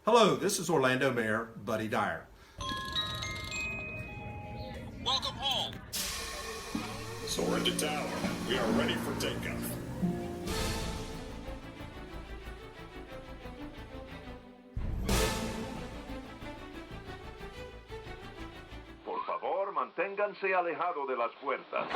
Hello, this is Orlando Mayor Buddy Dyer. Welcome home. Soar into tower. We are ready for takeoff. Por favor, manténganse alejado de las puertas.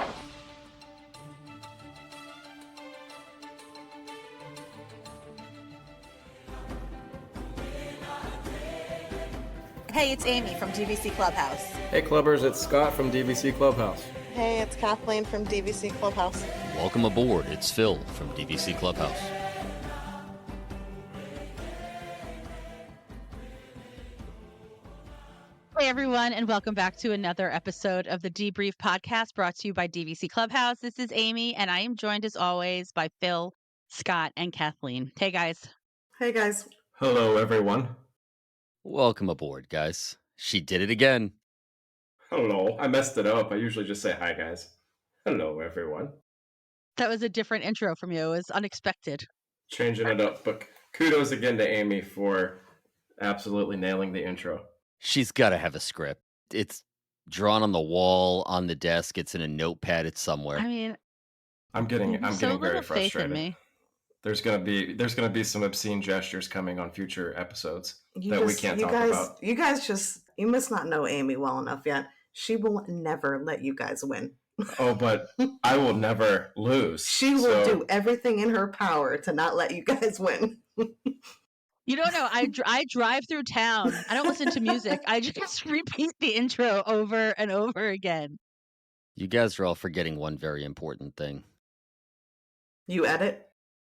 Hey, it's Amy from DVC Clubhouse. Hey Clubbers, it's Scott from DVC Clubhouse. Hey, it's Kathleen from DVC Clubhouse. Welcome aboard. It's Phil from DVC Clubhouse. Hey, everyone, and welcome back to another episode of the Debrief Podcast brought to you by DVC Clubhouse. This is Amy, and I am joined as always by Phil, Scott, and Kathleen. Hey, guys. Hey, guys. Hello everyone. Welcome aboard, guys. She did it again. Hello. I messed it up. I usually just say hi guys. Hello everyone. That was a different intro from you. It was unexpected. Changing it up, but kudos again to Amy for absolutely nailing the intro. She's got to have a script. It's drawn on the wall, on the desk. It's in a notepad. It's somewhere. I mean, I'm getting very faith frustrated. in me. There's gonna be some obscene gestures coming on future episodes we can't talk about. You guys must not know Amy well enough yet. She will never let you guys win. Oh, but I will never lose. She will do everything in her power to not let you guys win. You don't know. I drive through town. I don't listen to music. I just repeat the intro over and over again. You guys are all forgetting one very important thing. You edit?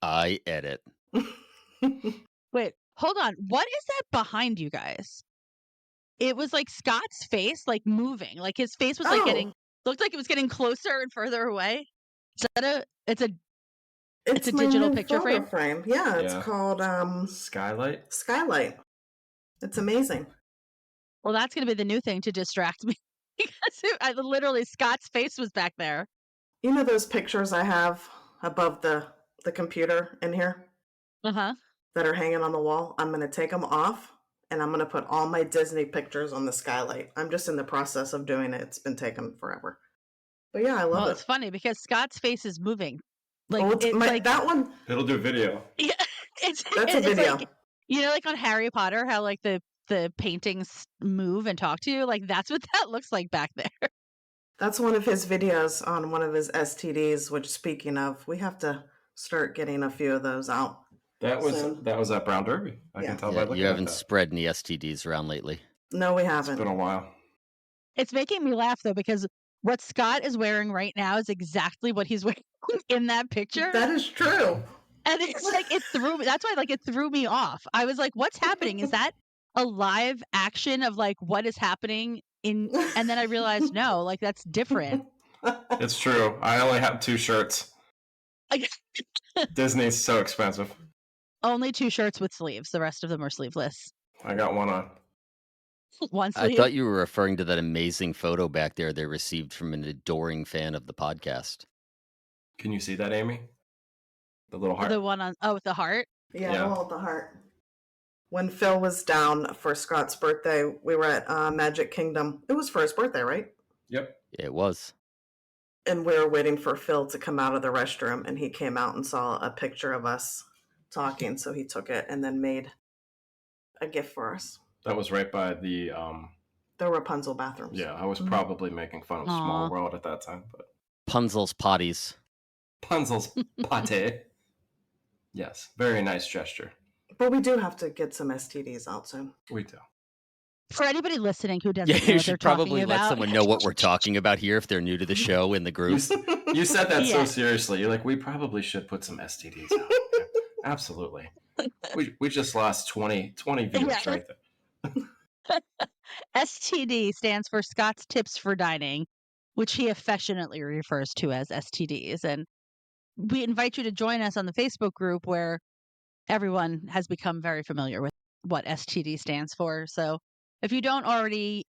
I edit. Wait, hold on. What is that behind you guys? It was like Scott's face, like moving. Like his face was like looked like it was getting closer and further away. Is that it's a digital picture frame? Yeah, it's called Skylight. It's amazing. Well, that's going to be the new thing to distract me. Because literally Scott's face was back there. You know those pictures I have above the computer in here? Uh-huh. That are hanging on the wall? I'm going to take them off, and I'm going to put all my Disney pictures on the skylight. I'm just in the process of doing it. It's been taking forever. But yeah, I love it. It's funny because Scott's face is moving. Like that one. It'll do video. Yeah, that's a video. Like, you know, like on Harry Potter, how like the paintings move and talk to you. Like that's what that looks like back there. That's one of his videos on one of his STDs. Which, speaking of, we have to start getting a few of those out. That was at Brown Derby. I can tell by looking at that. You haven't spread any STDs around lately. No, we haven't. It's been a while. It's making me laugh though because what Scott is wearing right now is exactly what he's wearing in that picture. That is true. And it's like that's why it threw me off. I was like, what's happening? Is that a live action of like what is happening and then I realized no, like that's different. It's true. I only have 2 shirts. Disney's so expensive. Only 2 shirts with sleeves. The rest of them are sleeveless. I got one on. One sleeve. I thought you were referring to that amazing photo back there they received from an adoring fan of the podcast. Can you see that, Amy? The little heart. The one with the heart? Yeah, the one with the heart. When Phil was down for Scott's birthday, we were at Magic Kingdom. It was for his birthday, right? Yep. It was. And we were waiting for Phil to come out of the restroom, and he came out and saw a picture of us talking, so he took it and then made a gift for us. That was right by the Rapunzel bathrooms. Yeah, I was probably making fun of Small World at that time, but Punzel's potties. Punzel's pate. Yes, very nice gesture. But we do have to get some STDs out soon. We do. For anybody listening who doesn't know you what should they're probably talking let about. someone know what we're talking about here if they're new to the show in the group. You said that so seriously. You're like, we probably should put some STDs out. Absolutely. We just lost 20 viewers right there. STD stands for Scott's Tips for Dining, which he affectionately refers to as STDs. And we invite you to join us on the Facebook group where everyone has become very familiar with what STD stands for. So if you don't already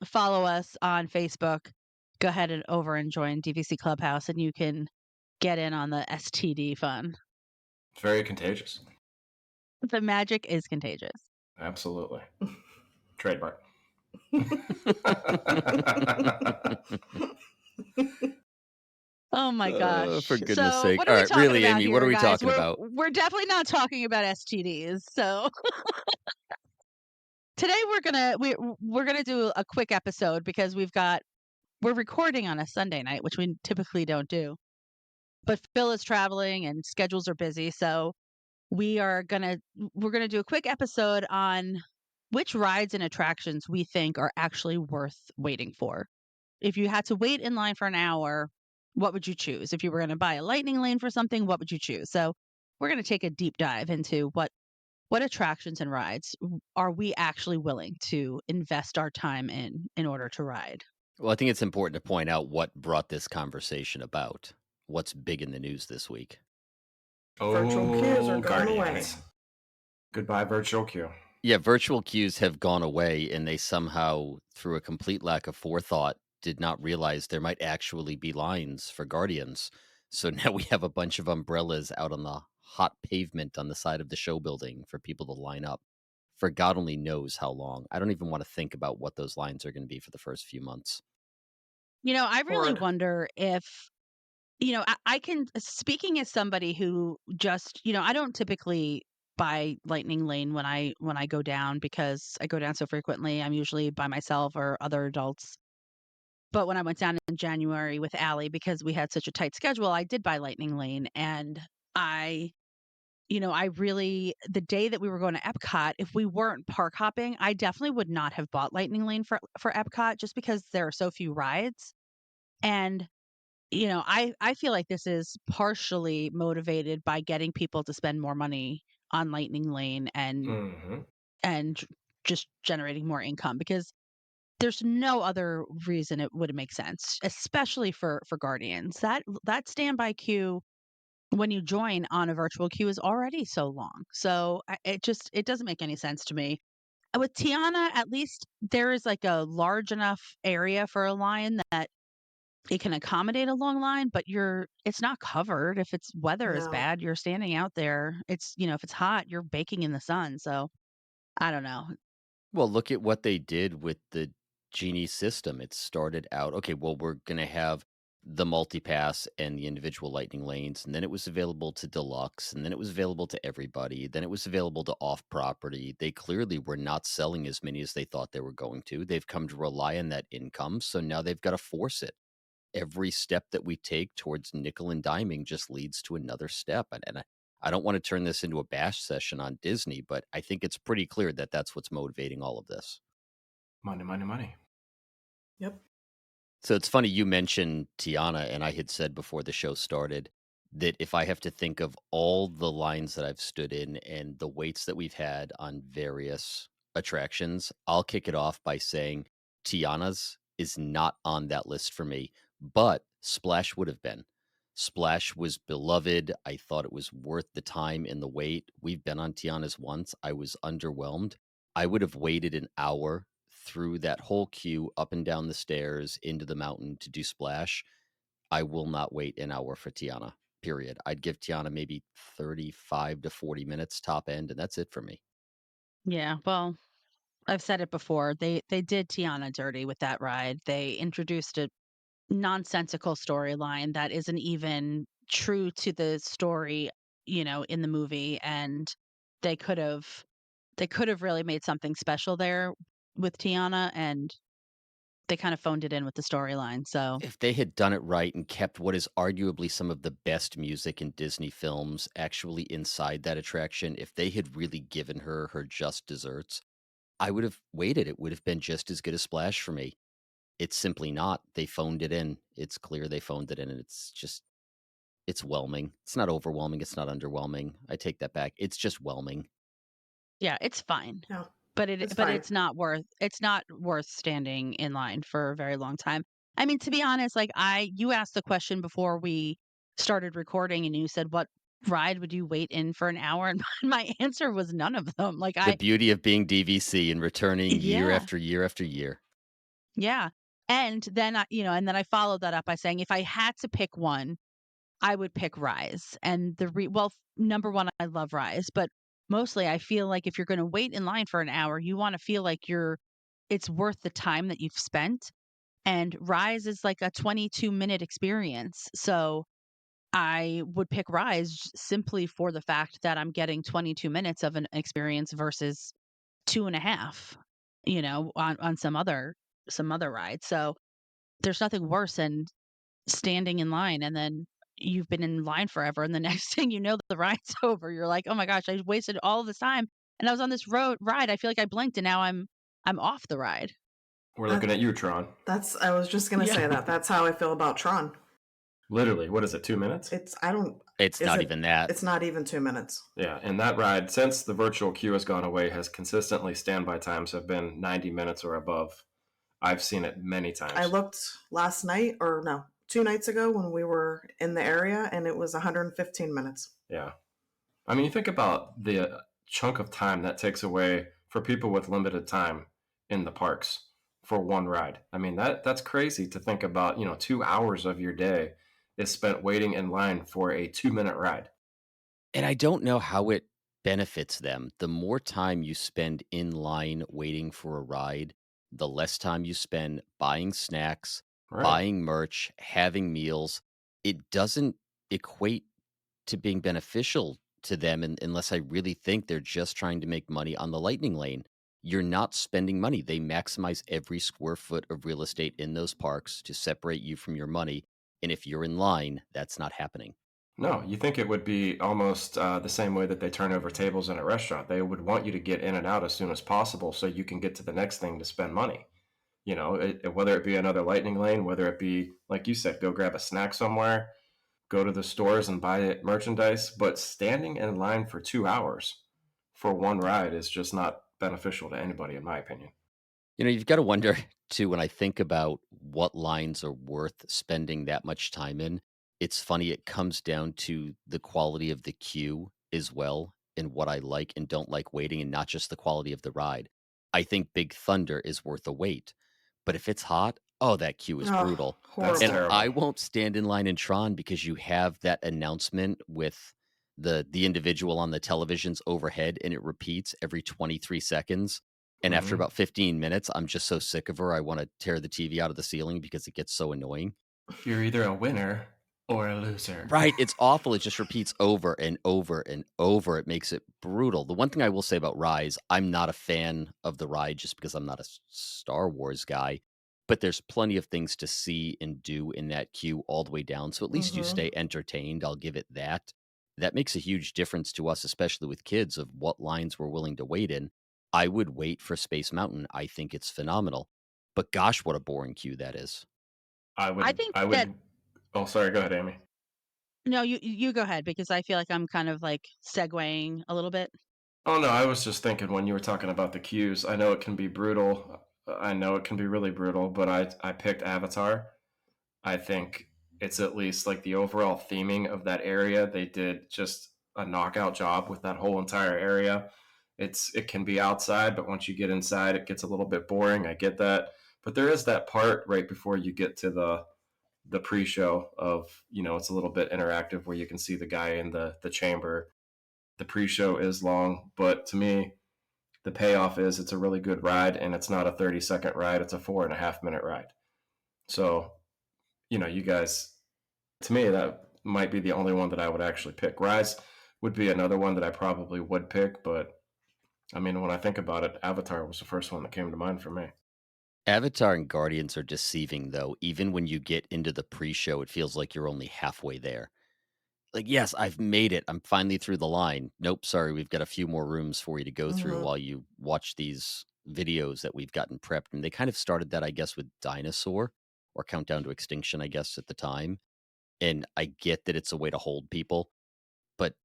follow us on Facebook, go ahead and over and join DVC Clubhouse and you can get in on the STD fun. It's very contagious. The magic is contagious. Absolutely. Trademark. Oh my gosh. For goodness So sake. what All are we right, talking really, about Amy, what here, are we guys? talking about? We're definitely not talking about STDs. So today we're gonna do a quick episode because we're recording on a Sunday night, which we typically don't do. But Phil is traveling and schedules are busy, so we're gonna do a quick episode on which rides and attractions we think are actually worth waiting for. If you had to wait in line for an hour, what would you choose? If you were going to buy a lightning lane for something, what would you choose? So we're going to take a deep dive into what attractions and rides are we actually willing to invest our time in order to ride. Well, I think it's important to point out what brought this conversation about. What's big in the news this week? Virtual queues are going away. Guardians. Goodbye, virtual queue. Yeah, virtual queues have gone away, and they somehow, through a complete lack of forethought, did not realize there might actually be lines for Guardians. So now we have a bunch of umbrellas out on the hot pavement on the side of the show building for people to line up for God only knows how long. I don't even want to think about what those lines are going to be for the first few months. I really Horrid. wonder if I can, speaking as somebody who just, I don't typically buy lightning lane when I go down because I go down so frequently. I'm usually by myself or other adults. But when I went down in January with Allie, because we had such a tight schedule, I did buy lightning lane. And I, I really, the day that we were going to Epcot, if we weren't park hopping, I definitely would not have bought lightning lane for Epcot just because there are so few rides. And I feel like this is partially motivated by getting people to spend more money on Lightning Lane Mm-hmm. and just generating more income because there's no other reason it would make sense, especially for Guardians. That standby queue when you join on a virtual queue is already so long. So it doesn't make any sense to me. With Tiana, at least there is like a large enough area for a line that it can accommodate a long line, but it's not covered. If it's weather is No. bad, you're standing out there. It's, if it's hot, you're baking in the sun. So I don't know. Well, look at what they did with the Genie system. It started out, okay, well, we're going to have the multipass and the individual lightning lanes, and then it was available to deluxe, and then it was available to everybody, then it was available to off property. They clearly were not selling as many as they thought they were going to. They've come to rely on that income, so now they've got to force it. Every step that we take towards nickel and diming just leads to another step. And I don't want to turn this into a bash session on Disney, but I think it's pretty clear that that's what's motivating all of this. Money, money, money. Yep. So it's funny you mentioned Tiana, and I had said before the show started that if I have to think of all the lines that I've stood in and the waits that we've had on various attractions, I'll kick it off by saying Tiana's is not on that list for me, but Splash would have been. Splash was beloved. I thought it was worth the time and the wait. We've been on Tiana's once. I was underwhelmed. I would have waited an hour through that whole queue up and down the stairs into the mountain to do Splash. I will not wait an hour for Tiana, period. I'd give Tiana maybe 35 to 40 minutes top end, and that's it for me. Yeah. Well, I've said it before. They did Tiana dirty with that ride. They introduced a nonsensical storyline that isn't even true to the story, in the movie. And they could have they could have really made something special there with Tiana, and they kind of phoned it in with the storyline. So If they had done it right and kept what is arguably some of the best music in Disney films actually inside that attraction, if they had really given her her just desserts, I would have waited. It would have been just as good as Splash for me. It's simply not. They phoned it in. It's clear they phoned it in, and it's whelming. It's not overwhelming. It's not underwhelming. I take that back. It's just whelming. yeah, it's fine. No. But It's but fine. it's not worth standing in line for a very long time. I mean, to be honest, like you asked the question before we started recording and you said what ride would you wait in for an hour, and my answer was none of them. Like The beauty of being DVC and returning year yeah. after year after year. Yeah. And then I followed that up by saying if I had to pick one, I would pick Rise. And well, number one, I love Rise, but mostly I feel like if you're going to wait in line for an hour, you want to feel like it's worth the time that you've spent. And Rise is like a 22-minute experience. So I would pick Rise simply for the fact that I'm getting 22 minutes of an experience versus 2.5, on some other ride. So there's nothing worse than standing in line and then you've been in line forever, and the next thing you know, the ride's over. You're like, "Oh my gosh, I wasted all of this time, and I was on this ride. I feel like I blinked, and now I'm off the ride." We're That, looking at you, Tron. I was just gonna Yeah. say that. That's how I feel about Tron. Literally, what is it, 2 minutes? I don't. It's Is not it- even that. It's not even 2 minutes. Yeah, and that ride, since the virtual queue has gone away, has consistently standby times have been 90 minutes or above. I've seen it many times. I looked last night, or no, 2 nights ago when we were in the area, and it was 115 minutes. Yeah. I mean, you think about the chunk of time that takes away for people with limited time in the parks for one ride. I mean, that's crazy to think about. 2 hours of your day is spent waiting in line for a 2-minute ride. And I don't know how it benefits them. The more time you spend in line waiting for a ride, the less time you spend buying snacks, Right. buying merch, having meals. It doesn't equate to being beneficial to them unless I really think they're just trying to make money on the lightning lane. You're not spending money. They maximize every square foot of real estate in those parks to separate you from your money. And if you're in line, that's not happening. No, you think it would be almost the same way that they turn over tables in a restaurant. They would want you to get in and out as soon as possible so you can get to the next thing to spend money. Whether it be another lightning lane, whether it be, like you said, go grab a snack somewhere, go to the stores and buy merchandise. But standing in line for 2 hours for one ride is just not beneficial to anybody, in my opinion. You've got to wonder too, when I think about what lines are worth spending that much time in, it's funny, it comes down to the quality of the queue as well and what I like and don't like waiting and not just the quality of the ride. I think Big Thunder is worth a wait. But if it's hot, oh, that queue is Oh, brutal. horrible. And terrible. I won't stand in line in Tron because you have that announcement with the individual on the televisions overhead and it repeats every 23 seconds. And after Mhm. about 15 minutes, I'm just so sick of her. I want to tear the TV out of the ceiling because it gets so annoying. You're either a winner or a loser. Right. It's awful. It just repeats over and over and over. It makes it brutal. The one thing I will say about Rise, I'm not a fan of the ride just because I'm not a Star Wars guy, but there's plenty of things to see and do in that queue all the way down. So at least you Mhm. stay entertained. I'll give it that. That makes a huge difference to us, especially with kids, of what lines we're willing to wait in. I would wait for Space Mountain. I think it's phenomenal. But gosh, what a boring queue that is. I I would, think I that would. Oh, sorry. Go ahead, Amy. no, you go ahead because I feel like I'm kind of like segueing a little bit. Oh no, I was just thinking when you were talking about the queues. I know it can be brutal. I know it can be really brutal, but I picked Avatar. I think it's at least like the overall theming of that area. They did just a knockout job with that whole entire area. It can be outside, but once you get inside, it gets a little bit boring. I get that, but there is that part right before you get to the pre-show of it's a little bit interactive where you can see the guy in the chamber. The pre-show is long, but to me, the payoff is it's a really good ride, and it's not a 30-second ride. It's a 4.5-minute ride. So you guys, to me, that might be the only one that I would actually pick. Rise would be another one that I probably would pick, but I mean, when I think about it, Avatar was the first one that came to mind for me. Avatar and Guardians are deceiving, though. Even when you get into the pre-show, it feels like you're only halfway there. Like, yes, I've made it. I'm finally through the line. Nope, sorry, we've got a few more rooms for you to go through Mhm. while you watch these videos that we've gotten prepped. And they kind of started that, I guess, with Dinosaur or Countdown to Extinction, I guess, at the time. And I get that it's a way to hold people, but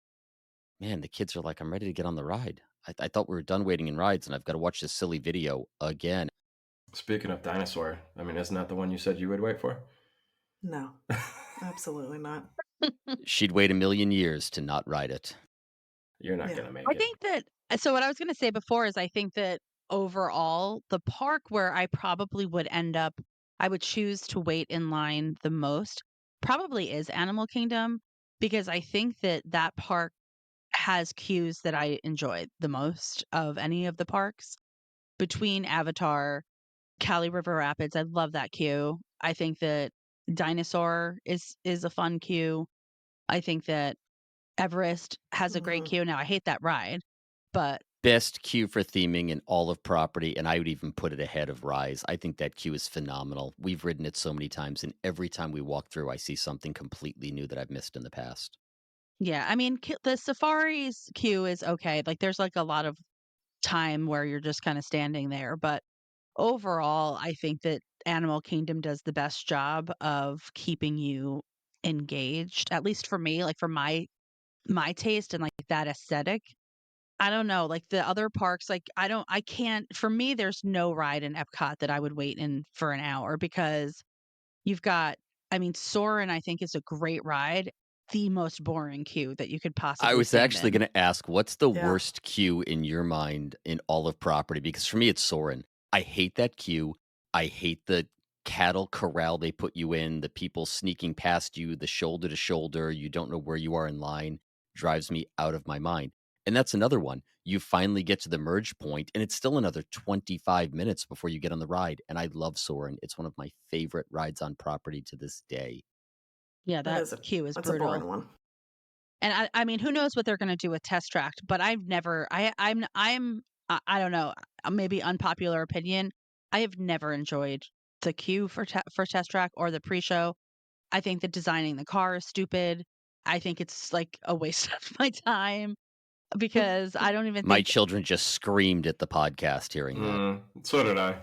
man, the kids are like, I'm ready to get on the ride. I thought we were done waiting in rides, and I've got to watch this silly video again. Speaking of Dinosaur, I mean, isn't that the one you said you would wait for? No, absolutely not. She'd wait a million years to not ride it. You're not Yeah. going to make I it. think that so what I was going to say before is I think that overall the park where I probably would end up I would choose to wait in line the most probably is Animal Kingdom because I think that that park has queues that I enjoy the most of any of the parks. Between Avatar, Cali River Rapids, I love that queue. I think that Dinosaur is a fun queue. I think that Everest has a great queue. Now I hate that ride, but Best queue for theming in all of property, and I would even put it ahead of Rise. I think that queue is phenomenal. We've ridden it so many times, and every time we walk through, I see something completely new that I've missed in the past. yeah, I mean the Safari's queue is okay. Like there's like a lot of time where you're just kind of standing there, but overall, I think that Animal Kingdom does the best job of keeping you engaged. At least for me, like for my taste and like that aesthetic. I don't know, like the other parks, like I can't, for me, there's no ride in Epcot that I would wait in for an hour because you've got, I mean, Soarin', I think is a great ride, the most boring queue that you could I possibly was stand actually in. going to ask, what's the Yeah. worst queue in your mind in all of property? Because for me, it's Soren. I hate that queue. I hate the cattle corral they put you in, the people sneaking past you, the shoulder to shoulder. You don't know where you are in line. Drives me out of my mind. And that's another one. You finally get to the merge point, and it's still another 25 minutes before you get on the ride. And I love Soren. It's one of my favorite rides on property to this day. Yeah, That that is queue is that's a brutal. boring one. And I mean, who knows what they're going to do with Test Track? But I've never, I don't know, maybe unpopular opinion. I have never enjoyed the queue for Test Track or the pre-show. I think that designing the car is stupid. I think it's like a waste of my time because I don't even My think, children just screamed at the podcast hearing that. So did I.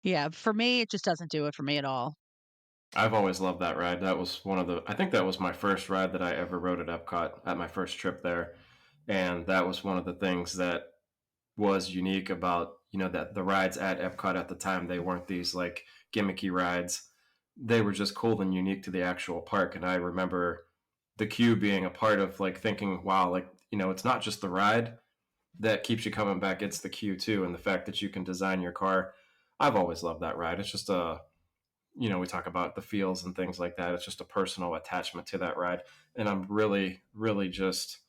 yeah, for me, it just doesn't do it for me at all. I've always loved that ride. That was I think that was my first ride that I ever rode at Epcot at my first trip there. And that was one of the things that was unique about, that the rides at Epcot at the time, they weren't these like gimmicky rides. They were just cool and unique to the actual park. And I remember the queue being a part of like thinking, wow, like, it's not just the ride that keeps you coming back, it's the queue too. And the fact that you can design your car. I've always loved that ride. It's just we talk about the feels and things like that. It's just a personal attachment to that ride. And I'm really, really just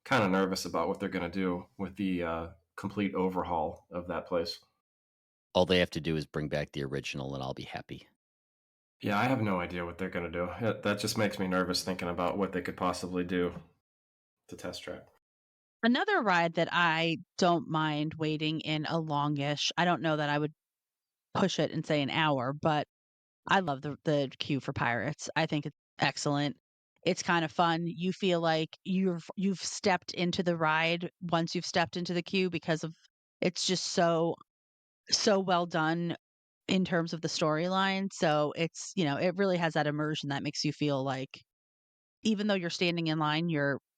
kind of nervous about what they're going to do with the complete overhaul of that place. All they have to do is bring back the original, and I'll be happy. Yeah, I have no idea what they're going to do. That just makes me nervous thinking about what they could possibly do to Test Track. Another ride that I don't mind waiting in a longish, I don't know that I would push it and say an hour, but I love the queue for Pirates. I think it's excellent. It's kind of fun. You feel like you've stepped into the ride once you've stepped into the queue because of it's just so well done in terms of the storyline. So it's, it really has that immersion that makes you feel like even though you're standing in line,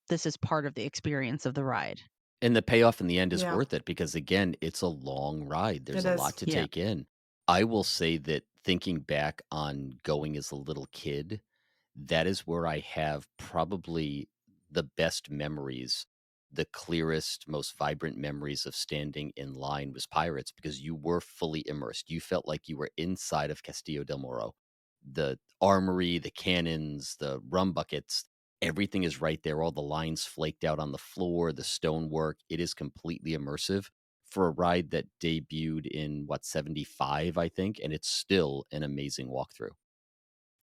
this is part of the experience of the ride. And the payoff in the end is Yeah, worth it because, again, it's a long ride. There's it a is. lot to Yeah. take in. I will say that thinking back on going as a little kid, that is where I have probably the best memories, the clearest, most vibrant memories of standing in line was Pirates because you were fully immersed. You felt like you were inside of Castillo del Moro. The armory, the cannons, the rum buckets, everything is right there. All the lines flaked out on the floor, the stonework. It is completely immersive for a ride that debuted in 75, I think, and it's still an amazing walkthrough.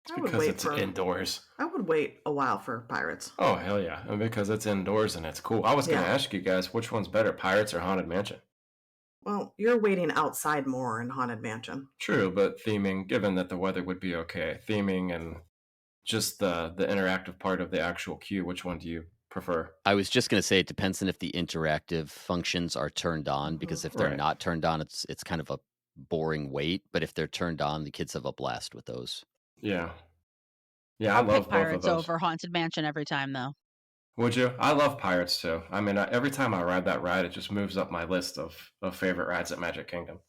It's I would because wait it's for. indoors. I would wait a while for Pirates. Oh, hell yeah. And because it's indoors and it's cool. I was going to Yeah. ask you guys, which one's better, Pirates or Haunted Mansion? Well, you're waiting outside more in Haunted Mansion. True, but theming, given that the weather would be okay, theming and just the interactive part of the actual queue, which one do you prefer? I was just going to say it depends on if the interactive functions are turned on, because if they're Right. not turned on, it's kind of a boring wait. But if they're turned on, the kids have a blast with those. Yeah. Yeah, I I'll pick love both of Pirates those. over Haunted Mansion every time though. Would you? I love Pirates too. I mean, every time I ride that ride, it just moves up my list of favorite rides at Magic Kingdom.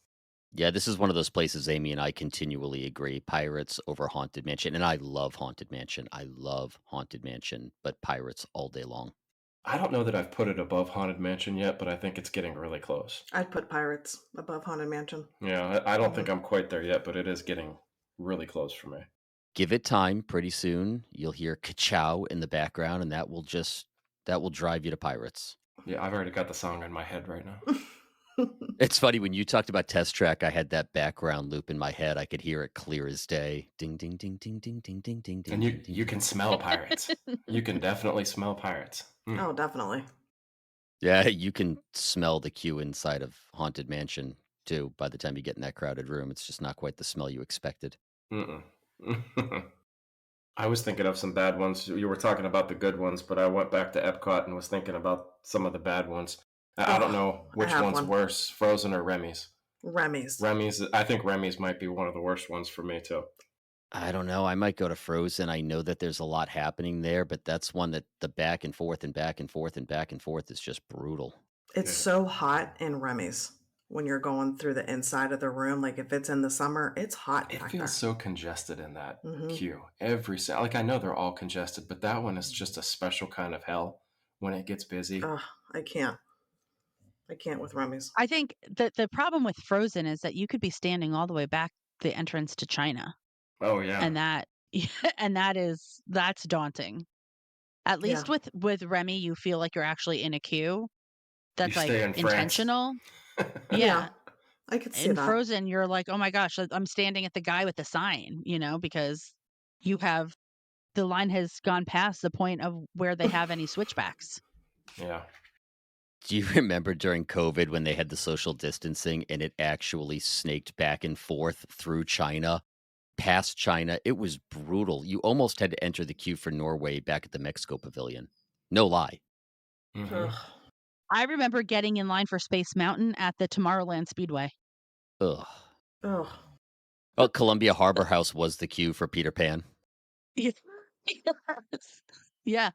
Yeah, this is one of those places Amy and I continually agree. Pirates over Haunted Mansion. And I love Haunted Mansion. I love Haunted Mansion, but Pirates all day long. I don't know that I've put it above Haunted Mansion yet, but I think it's getting really close. I'd put Pirates above Haunted Mansion. Yeah, I don't think I'm quite there yet, but it is getting really close for me. Give it time. Pretty soon, you'll hear ka-chow in the background, and that will just That will drive you to Pirates. Yeah, I've already got the song in my head right now. It's funny when you talked about Test Track. I had that background loop in my head. I could hear it clear as day. Ding ding ding ding ding ding ding ding ding. And ding, you ding, can smell pirates. You can definitely smell pirates. Oh, definitely. Yeah, you can smell the queue inside of Haunted Mansion too. By the time you get in that crowded room, it's just not quite the smell you expected. Mm-mm. I was thinking of some bad ones. You were talking about the good ones, but I went back to Epcot and was thinking about some of the bad ones. I don't know I which have one's one. worse, Frozen or Remy's. Remy's. I think Remy's might be one of the worst ones for me too. I don't know. I might go to Frozen. I know that there's a lot happening there, but that's one that the back and forth and back and forth and back and forth is just brutal. It's Yeah. so hot in Remy's when you're going through the inside of the room. Like if it's in the summer, it's hot It back feels there. so congested in that Mhm. queue. Like I know they're all congested, but that one is just a special kind of hell when it gets busy. Ugh, I can't. I can't with Remy's. I think that the problem with Frozen is that you could be standing all the way back the entrance to China, Oh yeah. and that and that's daunting. At Yeah. least with Remy, you feel like you're actually in a queue. You That's like stay in France. intentional. Yeah. Yeah. I could see In that. Frozen, you're like, oh my gosh, I'm standing at the guy with the sign, because the line has gone past the point of where they have any switchbacks. Yeah. Do you remember during COVID when they had the social distancing and it actually snaked back and forth through China, past China? It was brutal. You almost had to enter the queue for Norway back at the Mexico Pavilion. No lie. Mhm. Ugh. I remember getting in line for Space Mountain at the Tomorrowland Speedway. Ugh. Ugh. Well, Columbia Harbor House was the queue for Peter Pan. Yes. Yeah.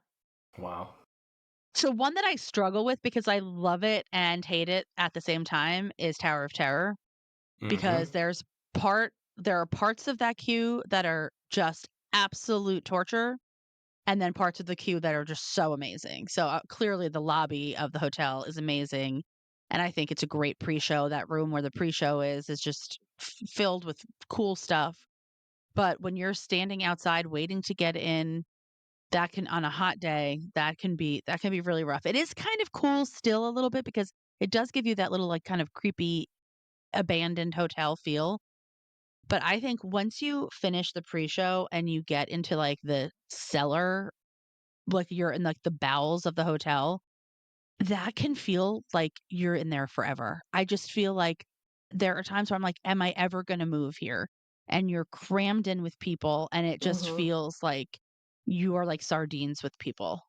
Wow. So one that I struggle with because I love it and hate it at the same time is Tower of Terror, because Mhm. there are parts of that queue that are just absolute torture, and then parts of the queue that are just so amazing. So clearly the lobby of the hotel is amazing, and I think it's a great pre-show. That room where the pre-show is just filled with cool stuff. But when you're standing outside waiting to get in, that can on a hot day, that can be really rough. It is kind of cool still a little bit because it does give you that little like kind of creepy abandoned hotel feel. But I think once you finish the pre-show and you get into like the cellar, like you're in like the bowels of the hotel, that can feel like you're in there forever. I just feel like there are times where I'm like, am I ever going to move here? And you're crammed in with people, and it just Mhm. feels like you are like sardines with people.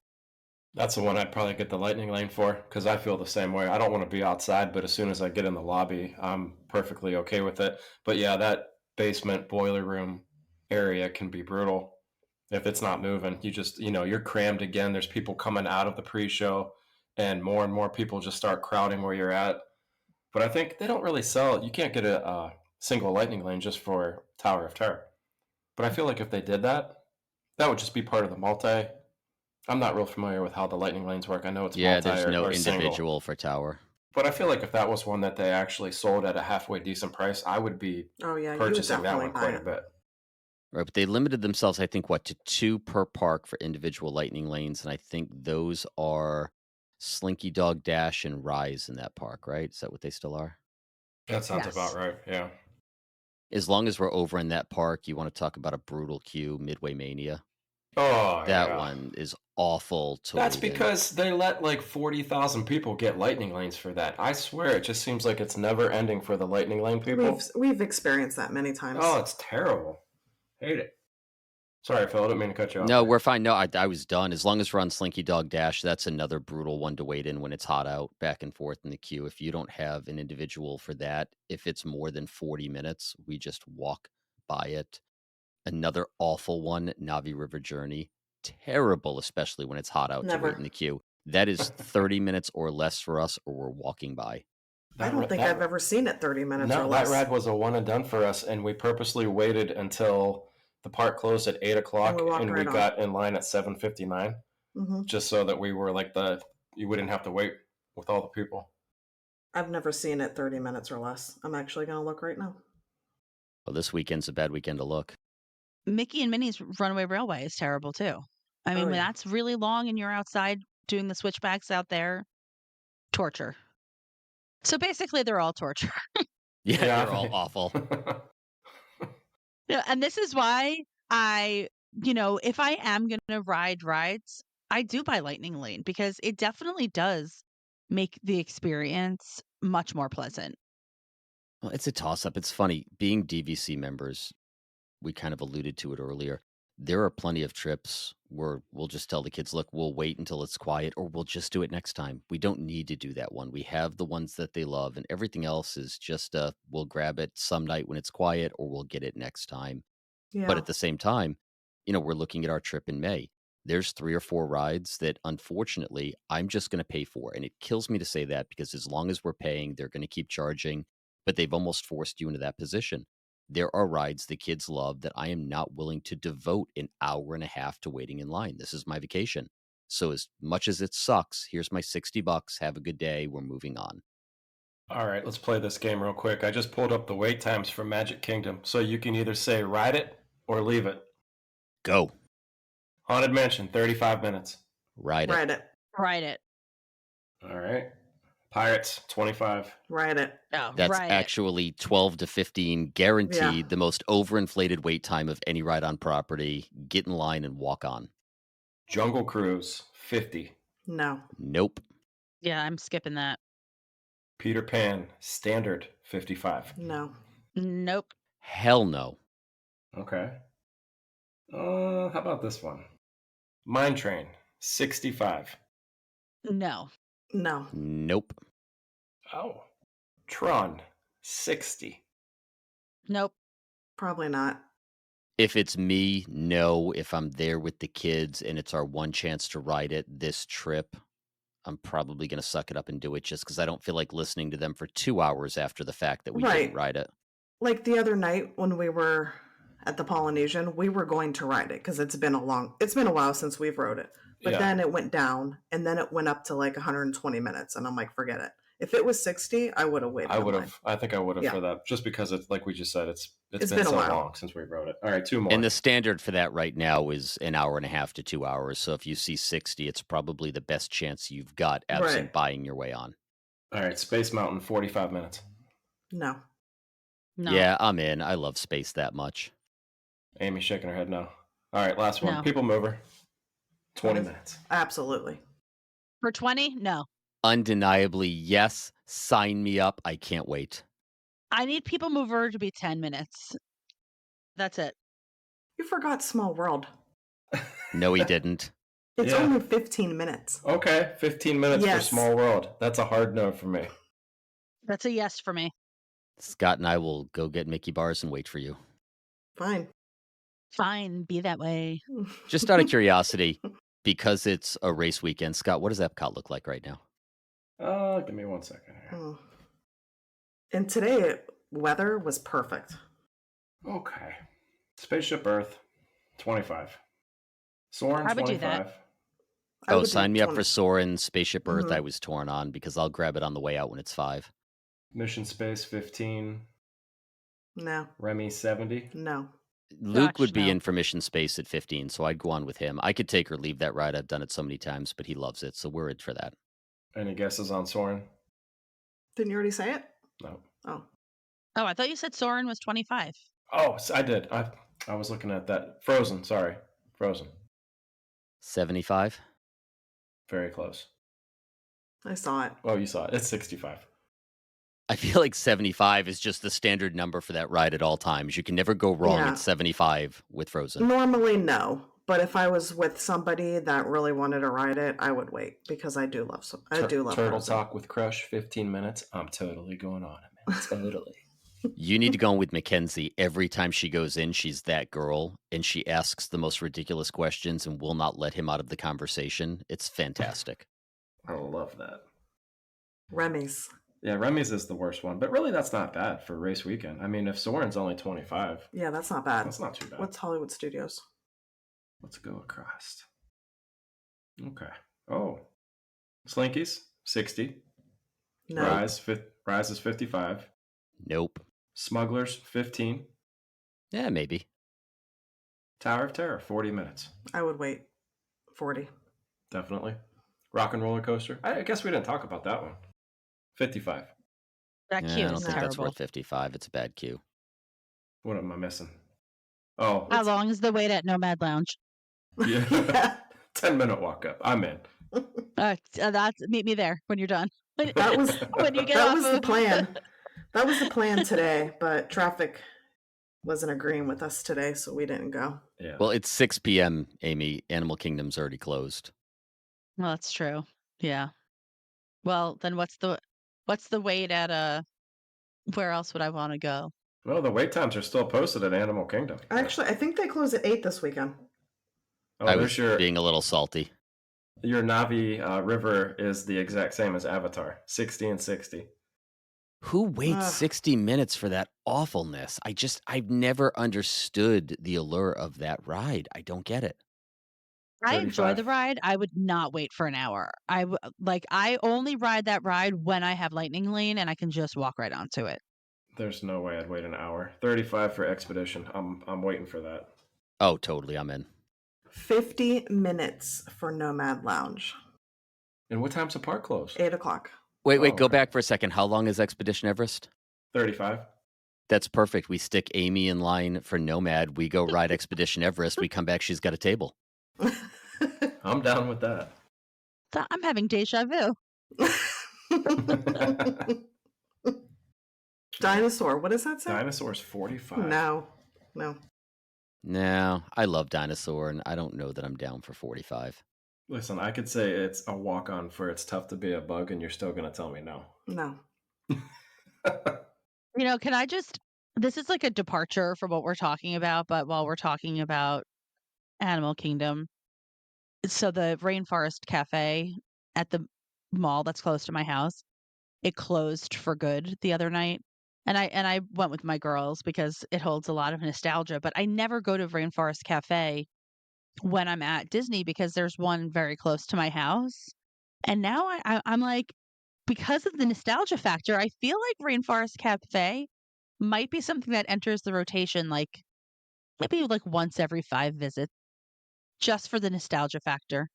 That's the one I'd probably get the lightning lane for because I feel the same way. I don't want to be outside, but as soon as I get in the lobby, I'm perfectly okay with it. But yeah, that basement boiler room area can be brutal if it's not moving. You're crammed again. There's people coming out of the pre-show, and more people just start crowding where you're at. But I think they don't really sell. You can't get a single lightning lane just for Tower of Terror. But I feel like if they did that, that would just be part of the multi. I'm not real familiar with how the lightning lanes work. I know it's Yeah, multi there's no or single. individual for Tower. But I feel like if that was one that they actually sold at a halfway decent price, I would be Oh yeah, you would purchasing that definitely one buy quite a it. bit. Right, but they limited themselves, I think, to 2 per park for individual lightning lanes, and I think those are Slinky Dog Dash and Rise in that park, right? Is that what they still are? That sounds about Yes. right. Yeah. As long as we're over in that park, you want to talk about a brutal queue, Midway Mania. Oh, That yeah. one is awful to That's wait in. because they let like 40,000 people get lightning lanes for that. I swear, it just seems like it's never ending for the lightning lane people. We've experienced that many times. Oh, it's terrible. Hate it. Sorry, Phil. I didn't mean to cut you off. No, there. we're fine. No, I was done. As long as we're on Slinky Dog Dash, that's another brutal one to wait in when it's hot out, back and forth in the queue. If you don't have an individual for that, if it's more than 40 minutes, we just walk by it. Another awful one, Navi River Journey. Terrible, especially when it's hot out to wait Never. in the queue. That is 30 minutes or less for us, or we're walking by. I don't think I've ever seen it 30 minutes or No, that less. ride was a one and done for us, and we purposely waited until the park closed at 8 o'clock, And we walked and we right on. got in line at 7:59, Mhm. just so that we were like you wouldn't have to wait with all the people. I've never seen it 30 minutes or less. I'm actually going to look right now. Well, this weekend's a bad weekend to look. Mickey and Minnie's Runaway Railway is terrible too. I mean, Oh when yeah. that's really long and you're outside doing the switchbacks out there, torture. So basically, they're all torture. Yeah, Yeah. they're all awful. Yeah, and this is why if I am going to ride rides, I do buy Lightning Lane because it definitely does make the experience much more pleasant. Well, it's a toss-up. It's funny. Being DVC members, we kind of alluded to it earlier. There are plenty of trips where we'll just tell the kids, look, we'll wait until it's quiet, or we'll just do it next time. We don't need to do that one. We have the ones that they love, and everything else is just we'll grab it some night when it's quiet, or we'll get it next time. But Yeah. at the same time, we're looking at our trip in May. There's 3 or 4 rides that unfortunately I'm just going to pay for. And it kills me to say that because as long as we're paying, they're going to keep charging, but they've almost forced you into that position. There are rides the kids love that I am not willing to devote an hour and a half to waiting in line. This is my vacation. So as much as it sucks, here's my $60. Have a good day. We're moving on. All right, let's play this game real quick. I just pulled up the wait times for Magic Kingdom, so you can either say ride it or leave it. Go. Haunted Mansion, 35 minutes. Ride it. Ride it. Ride it. All right. Pirates, 25. Ride it. Oh, That's ride it. actually 12 to 15 guaranteed, Yeah. the most overinflated wait time of any ride on property. Get in line and walk on. Jungle Cruise, 50. No. Nope. Yeah, I'm skipping that. Peter Pan, standard, 55. No. Nope. Hell no. Okay. How about this one? Mine Train, 65. No. No. Nope. Oh. Tron, 60. Nope. Probably not. If it's me, no. If I'm there with the kids and it's our one chance to ride it this trip, I'm probably going to suck it up and do it just because I don't feel like listening to them for 2 hours after the fact that we didn't Right. ride it. Like the other night when we were at the Polynesian, we were going to ride it because it's been a while since we've rode it. But Yeah. then it went down and then it went up to like 120 minutes. And I'm like, forget it. If it was 60, I would have waited. I think I would have Yeah. for that, just because it's like we just said, it's It's been been a so while. long since we wrote it. All right, 2 more. And the standard for that right now is an hour and a half to 2 hours. So if you see 60, it's probably the best chance you've got absent Right. buying your way on. All right, Space Mountain, 45 minutes. No. No. Yeah, I'm in. I love space that much. Amy's shaking her head no. All right, last one. No. People Mover, 20 What is- minutes. Absolutely. For 20? No. Undeniably, yes. Sign me up. I can't wait. I need People Mover to be 10 minutes. That's it. You forgot Small World. No, he didn't. It's Yeah. only 15 minutes. Okay, 15 minutes Yes. for Small World. That's a hard no for me. That's a yes for me. Scott and I will go get Mickey bars and wait for you. Fine. Fine, be that way. Just out of curiosity, because it's a race weekend, Scott, what does Epcot look like right now? Give me 1 second here. Oh. And today, weather was perfect. Okay. Spaceship Earth, 25. Soarin', I would do 25. that. I Oh, would do sign me up 20. for Soarin', Spaceship Earth. Mhm. I was torn on because I'll grab it on the way out when it's 5. Mission Space, 15. No. Remy, 70. No. Luke would Gosh, be no. in for Mission Space at 15, so I'd go on with him. I could take or leave that ride. I've done it so many times, but he loves it, so we're in for that. Any guesses on Soarin'? Didn't you already say it? No. Oh. Oh, I thought you said Soren was 25. Oh, I did. I was looking at that. Frozen, sorry. Frozen. 75? Very close. I saw it. Oh, you saw it. It's 65. I feel like 75 is just the standard number for that ride at all times. You can never go wrong Yeah. at 75 with Frozen. Normally, no. But if I was with somebody that really wanted to ride it, I would wait because I do love Turtle Frozen. Talk with Crush, 15 minutes. I'm totally going on it, man. Totally. You need to go in with Mackenzie. Every time she goes in, she's that girl, and she asks the most ridiculous questions and will not let him out of the conversation. It's fantastic. I love that. Remy's. Yeah, Remy's is the worst one, but really that's not bad for race weekend. I mean, if Soarin's only 25, Yeah, that's not bad. that's not too bad. What's Hollywood Studios? Let's go across. Okay. Oh. Slinkies, 60. No. Rise is 55. Nope. Smugglers, 15. Yeah, maybe. Tower of Terror, 40 minutes. I would wait. 40. Definitely. Rock and Roller Coaster. I guess we didn't talk about that one. 55. That Yeah, queue I don't is think that's terrible. worth 55. It's a bad queue. What am I missing? Oh, How long is the wait at Nomad Lounge? yeah. Yeah. 10-minute walk up. I'm in. That's meet me there when you're done. That was When you get that off was the of- plan. That was the plan today, but traffic wasn't agreeing with us today, so we didn't go. Yeah. Well, it's 6 p.m., Amy. Animal Kingdom's already closed. Well, that's true. Yeah. Well, then what's the wait at where else would I want to go? Well, the wait times are still posted at Animal Kingdom. Actually, I think they close at 8 this weekend. Oh, I there's was being a little salty. your Navi river is the exact same as Avatar. 60 and 60. Who waits Ugh. 60 minutes for that awfulness? I've never understood the allure of that ride. I don't get it. I enjoy 35. the ride. I would not wait for an hour. I only ride that ride when I have Lightning Lane and I can just walk right onto it. There's no way I'd wait an hour. 35 for Expedition. I'm waiting for that. Oh, totally. I'm in. 50 minutes for Nomad Lounge. And what time's the park close? 8 o'clock. Wait, Oh, go okay. back for a second. How long is Expedition Everest? 35. That's perfect. We stick Amy in line for Nomad. We go ride Expedition Everest. We come back. She's got a table. I'm down with that. I'm having deja vu. Dinosaur. What does that say? Dinosaur's 45. No. No, I love Dinosaur, and I don't know that I'm down for 45. Listen, I could say it's a walk-on for It's Tough to Be a Bug, and you're still going to tell me no. No. Can I just this is like a departure from what we're talking about, but while we're talking about Animal Kingdom, so the Rainforest Cafe at the mall that's close to my house, it closed for good the other night. And I went with my girls because it holds a lot of nostalgia, but I never go to Rainforest Cafe when I'm at Disney because there's one very close to my house. And now I'm like, because of the nostalgia factor, I feel like Rainforest Cafe might be something that enters the rotation like maybe like once every 5 visits, just for the nostalgia factor.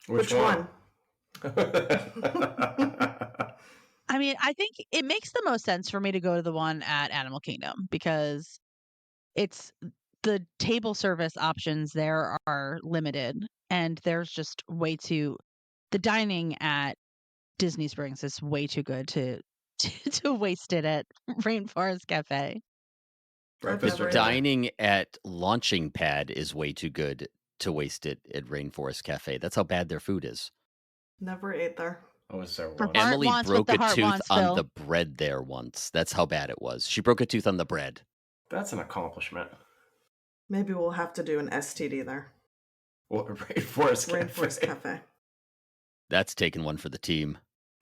Which one? I mean, I think it makes the most sense for me to go to the one at Animal Kingdom because it's the table service options there are limited and there's just the dining at Disney Springs is way too good to waste it at Rainforest Cafe. Breakfast never or ate dinner? Dining at Launching Pad is way too good to waste it at Rainforest Cafe. That's how bad their food is. Never ate there. Oh, is there For one? Heart Emily wants what broke the a heart tooth wants, on Phil. the bread there once. That's how bad it was. She broke a tooth on the bread. That's an accomplishment. Maybe we'll have to do an STD there. Well, Rainforest Cafe. Rainforest Cafe. That's taking one for the team.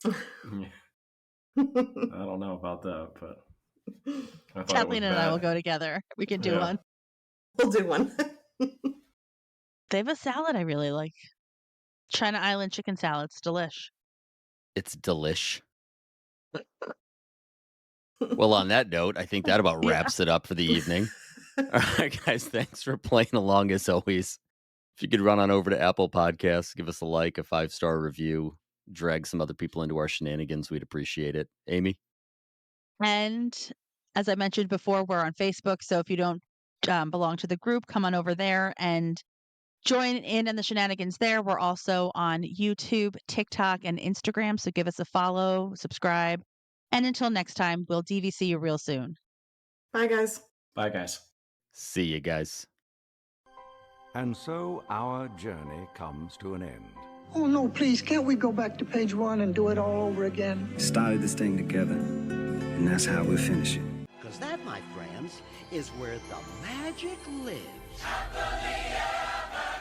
Yeah, I don't know about that, but I thought Kathleen it was and I bad. will go together. We can do Yeah. one. We'll do one. They have a salad I really like. China Island chicken salad. It's delish. It's delish. Well, on that note, I think that about Yeah. wraps it up for the evening. All right, guys, thanks for playing along as always. If you could run on over to Apple Podcasts, give us a like, a 5-star review, drag some other people into our shenanigans, we'd appreciate it. Amy? And as I mentioned before, we're on Facebook. So if you don't belong to the group, come on over there and join in the shenanigans there. We're also on YouTube, TikTok, and Instagram. So give us a follow, subscribe. And until next time, we'll DVC you real soon. Bye, guys. Bye, guys. See you guys. And so our journey comes to an end. Oh, no, please, can't we go back to page 1 and do it all over again? Started this thing together, and that's how we finish it. Because that, my friends, is where the magic lives. Happily ever